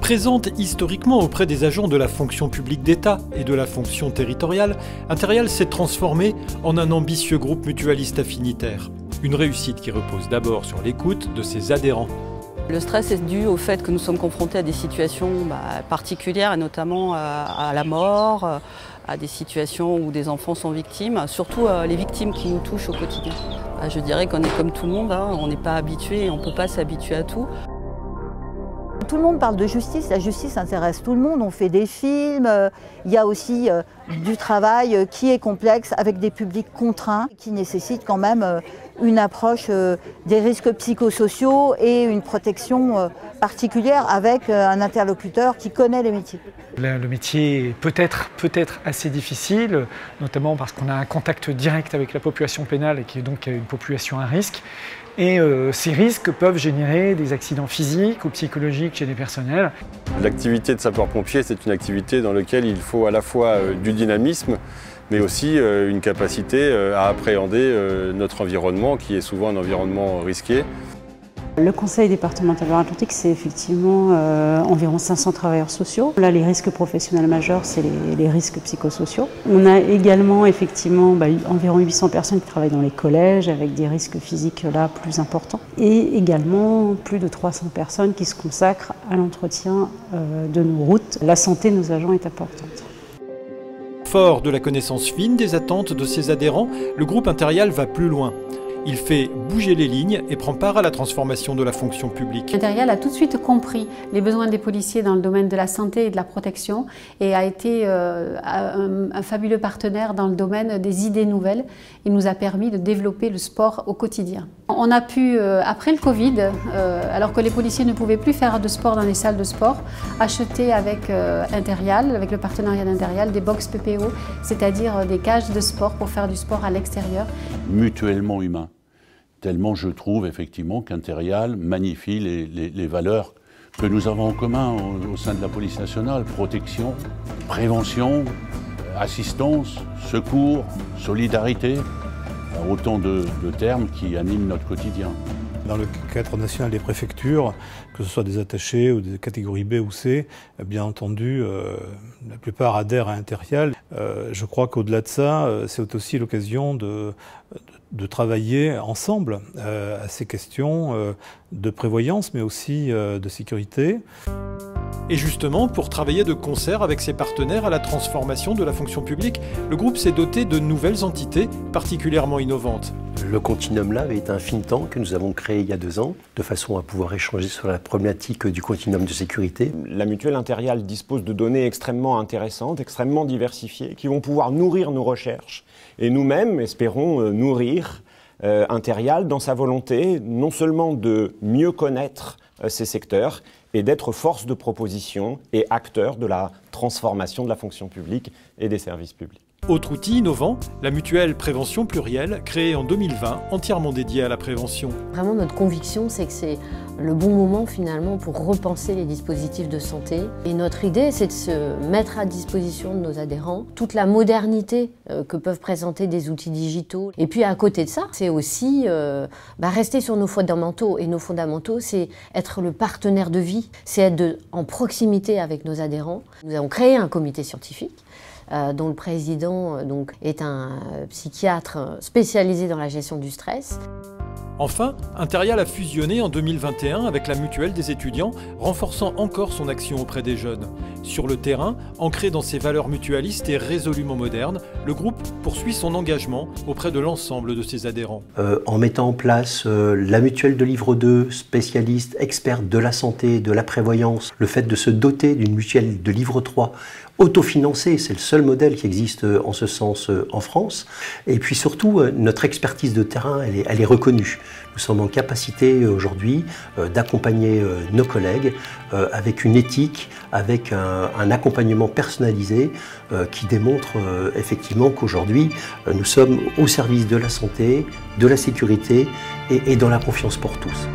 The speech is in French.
Présente historiquement auprès des agents de la fonction publique d'État et de la fonction territoriale, Interial s'est transformé en un ambitieux groupe mutualiste affinitaire. Une réussite qui repose d'abord sur l'écoute de ses adhérents. Le stress est dû au fait que nous sommes confrontés à des situations particulières, et notamment à la mort, à des situations où des enfants sont victimes, surtout les victimes qui nous touchent au quotidien. Je dirais qu'on est comme tout le monde, on n'est pas habitué et on ne peut pas s'habituer à tout. Tout le monde parle de justice, la justice intéresse tout le monde, on fait des films, il y a aussi du travail qui est complexe avec des publics contraints qui nécessitent quand même une approche des risques psychosociaux et une protection particulière avec un interlocuteur qui connaît les métiers. Le métier est peut-être assez difficile, notamment parce qu'on a un contact direct avec la population pénale et qui est donc une population à risque. Et ces risques peuvent générer des accidents physiques ou psychologiques chez les personnels. L'activité de sapeur-pompier, c'est une activité dans laquelle il faut à la fois du dynamisme, mais aussi une capacité à appréhender notre environnement, qui est souvent un environnement risqué. Le conseil départemental Loire-Atlantique, c'est effectivement environ 500 travailleurs sociaux. Là, les risques professionnels majeurs, c'est les risques psychosociaux. On a également effectivement environ 800 personnes qui travaillent dans les collèges avec des risques physiques là plus importants. Et également plus de 300 personnes qui se consacrent à l'entretien de nos routes. La santé de nos agents est importante. Fort de la connaissance fine des attentes de ses adhérents, le groupe Interial va plus loin. Il fait bouger les lignes et prend part à la transformation de la fonction publique. Interial a tout de suite compris les besoins des policiers dans le domaine de la santé et de la protection et a été un fabuleux partenaire dans le domaine des idées nouvelles. Il nous a permis de développer le sport au quotidien. On a pu, après le Covid, alors que les policiers ne pouvaient plus faire de sport dans les salles de sport, acheter avec Interial, avec le partenariat d'Interial, des box PPO, c'est-à-dire des cages de sport pour faire du sport à l'extérieur. Mutuellement humain. Tellement je trouve effectivement qu'Interial magnifie les valeurs que nous avons en commun au sein de la police nationale. Protection, prévention, assistance, secours, solidarité. Autant de termes qui animent notre quotidien. Dans le cadre national des préfectures, que ce soit des attachés ou des catégories B ou C, bien entendu, la plupart adhèrent à Interial. Je crois qu'au-delà de ça, c'est aussi l'occasion de travailler ensemble à ces questions de prévoyance, mais aussi de sécurité. Et justement, pour travailler de concert avec ses partenaires à la transformation de la fonction publique, le groupe s'est doté de nouvelles entités particulièrement innovantes. Le Continuum Lab est un think tank que nous avons créé il y a 2 ans, de façon à pouvoir échanger sur la problématique du continuum de sécurité. La mutuelle Interial dispose de données extrêmement intéressantes, extrêmement diversifiées, qui vont pouvoir nourrir nos recherches. Et nous-mêmes espérons nourrir Interial dans sa volonté non seulement de mieux connaître ces secteurs, et d'être force de proposition et acteur de la transformation de la fonction publique et des services publics. Autre outil innovant, la mutuelle Prévention Plurielle, créée en 2020, entièrement dédiée à la prévention. Vraiment, notre conviction, c'est que c'est le bon moment finalement pour repenser les dispositifs de santé. Et notre idée, c'est de se mettre à disposition de nos adhérents toute la modernité que peuvent présenter des outils digitaux. Et puis à côté de ça, c'est aussi rester sur nos fondamentaux. Et nos fondamentaux, c'est être le partenaire de vie, c'est être en proximité avec nos adhérents. Nous avons créé un comité scientifique dont le président est un psychiatre spécialisé dans la gestion du stress. Enfin, Interial a fusionné en 2021 avec la mutuelle des étudiants, renforçant encore son action auprès des jeunes. Sur le terrain, ancré dans ses valeurs mutualistes et résolument modernes, le groupe poursuit son engagement auprès de l'ensemble de ses adhérents. En mettant en place la mutuelle de livre 2, spécialiste, experte de la santé, de la prévoyance, le fait de se doter d'une mutuelle de livre 3, autofinancée, c'est le seul modèle qui existe en ce sens en France. Et puis surtout, notre expertise de terrain, elle est reconnue. Nous sommes en capacité aujourd'hui d'accompagner nos collègues avec une éthique, avec un accompagnement personnalisé qui démontre effectivement qu'aujourd'hui, nous sommes au service de la santé, de la sécurité et dans la confiance pour tous.